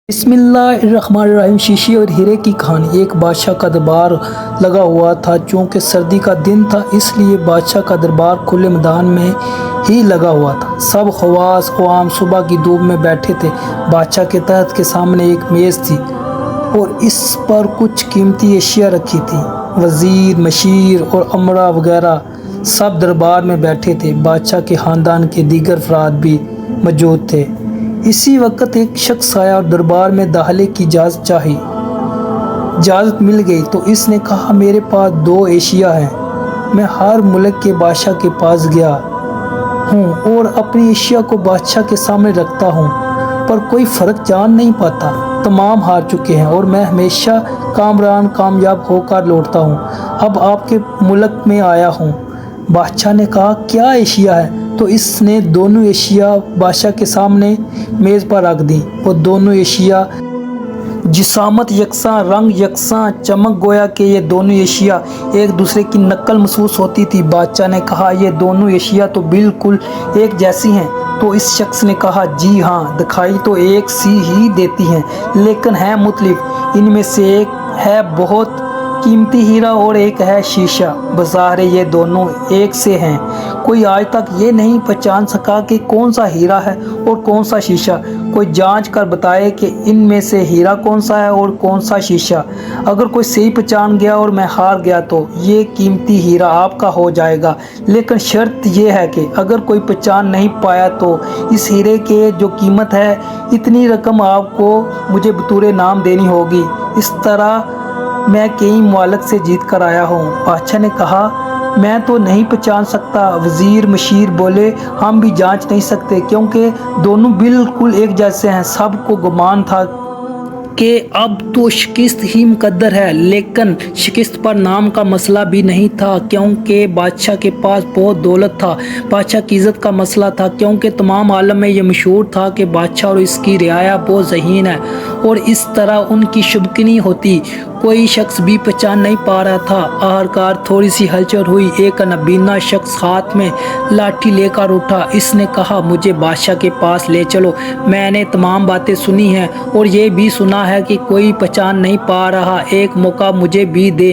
बिस्मिल्लाहिर्रहमानिर्रहीम। शीशे और हीरे की कहानी। एक बादशाह का दरबार लगा हुआ था। चूँकि सर्दी का दिन था इसलिए बादशाह का दरबार खुले मैदान में ही लगा हुआ था। सब खवास अवाम सुबह की धूप में बैठे थे। बादशाह के तख्त के सामने एक मेज़ थी और इस पर कुछ कीमती अशिया रखी थी। वज़ीर, मशीर और अमरा वगैरह सब दरबार में बैठे थे। बादशाह के ख़ानदान के दीगर अफराद भी मौजूद थे। इसी वक्त एक शख्स आया और दरबार में दाखिले की इजाज़त चाही। इजाज़त मिल गई तो इसने कहा, मेरे पास 2 एशिया हैं। मैं हर मुल्क के बादशाह के पास गया हूँ और अपनी एशिया को बादशाह के सामने रखता हूँ, पर कोई फ़र्क जान नहीं पाता। तमाम हार चुके हैं और मैं हमेशा कामयाब होकर लौटता हूँ। अब आपके मुल्क में आया हूँ। बादशाह ने कहा, क्या एशिया है? तो इसने दोनों एशिया बादशाह के सामने मेज़ पर रख दी। वो दोनों एशिया जिसामत यकसा, रंग यकसा, चमक, गोया कि ये दोनों एशिया एक दूसरे की नकल महसूस होती थी। बादशाह ने कहा, ये दोनों एशिया तो बिल्कुल एक जैसी हैं। तो इस शख्स ने कहा, जी हाँ, दिखाई तो एक सी ही देती हैं, लेकिन है मुख्तलिफ। इनमें से एक है बहुत कीमती हीरा और एक है शीशा। बज़ाहिर ये दोनों एक से हैं। कोई आज तक ये नहीं पहचान सका कि कौन सा हीरा है और कौन सा शीशा। कोई जांच कर बताए कि इनमें से हीरा कौन सा है और कौन सा शीशा। अगर कोई सही पहचान गया और मैं हार गया तो ये कीमती हीरा आपका हो जाएगा, लेकिन शर्त ये है कि अगर कोई पहचान नहीं पाया तो इस हीरे के जो कीमत है इतनी रकम आपको मुझे बतौर नाम देनी होगी। इस तरह मैं कई ममालिक से जीत कर आया हूँ। बादशाह ने कहा, मैं तो नहीं पहचान सकता। वज़ीर, मशीर बोले, हम भी जांच नहीं सकते क्योंकि दोनों बिल्कुल एक जैसे हैं। सबको गुमान था कि अब तो शिकस्त ही मुकद्दर है, लेकिन शिकस्त पर नाम का मसला भी नहीं था क्योंकि बादशाह के पास बहुत दौलत था। बादशाह की इज़्ज़त का मसला था क्योंकि तमाम आलम में यह मशहूर था कि बादशाह और इसकी रियाया बहुत ज़हीन है और इस तरह उनकी शुबकनी होती। कोई शख्स भी पहचान नहीं पा रहा था। आखिरकार थोड़ी सी हलचल हुई। एक नबीना शख्स हाथ में लाठी लेकर उठा। इसने कहा, मुझे बादशाह के पास ले चलो। मैंने तमाम बातें सुनी हैं और ये भी सुना है कि कोई पहचान नहीं पा रहा। एक मौका मुझे भी दे।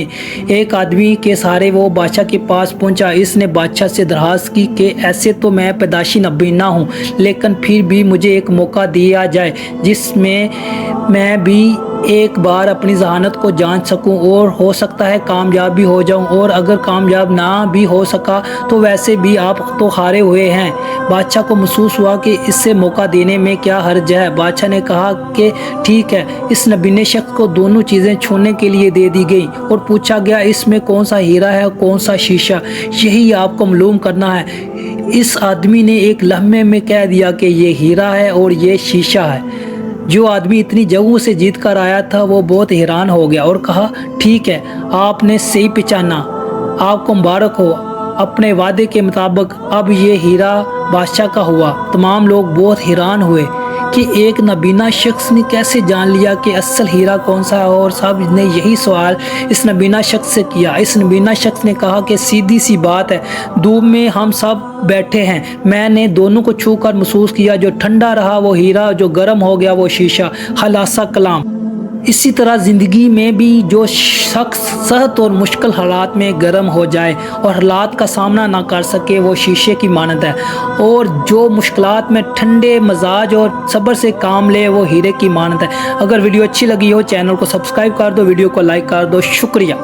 एक आदमी के सहारे वो बादशाह के पास पहुंचा। इसने बादशाह से दरख्वास्त की कि ऐसे तो मैं पैदाशी नबीना हूँ, लेकिन फिर भी मुझे एक मौका दिया जाए जिसमें मैं भी एक बार अपनी जहानत को जांच सकूं और हो सकता है कामयाब भी हो जाऊं, और अगर कामयाब ना भी हो सका तो वैसे भी आप तो हारे हुए हैं। बादशाह को महसूस हुआ कि इससे मौका देने में क्या हर्ज है। बादशाह ने कहा कि ठीक है। इस नबीने शख्स को दोनों चीज़ें छूने के लिए दे दी गई और पूछा गया, इसमें कौन सा हीरा है और कौन सा शीशा, यही आपको मालूम करना है। इस आदमी ने एक लम्हे में कह दिया कि ये हीरा है और ये शीशा है। जो आदमी इतनी जगहों से जीत कर आया था वो बहुत हैरान हो गया और कहा, ठीक है, आपने सही पहचाना, आपको मुबारक हो। अपने वादे के मुताबिक अब ये हीरा बादशाह का हुआ। तमाम लोग बहुत हैरान हुए कि एक नबीना शख्स ने कैसे जान लिया कि असल हीरा कौन सा है, और सब ने यही सवाल इस नबीना शख्स से किया। इस नबीना शख्स ने कहा कि सीधी सी बात है, धूप में हम सब बैठे हैं, मैंने दोनों को छू कर महसूस किया। जो ठंडा रहा वो हीरा, जो गर्म हो गया वो शीशा। खलासा कलाम। इसी तरह ज़िंदगी में भी जो शख्स सख्त और मुश्किल हालात में गर्म हो जाए और हालात का सामना ना कर सके वो शीशे की मानद है, और जो मुश्किलात में ठंडे मजाज और सब्र से काम ले वो हीरे की मानद है। अगर वीडियो अच्छी लगी हो चैनल को सब्सक्राइब कर दो, वीडियो को लाइक कर दो। शुक्रिया।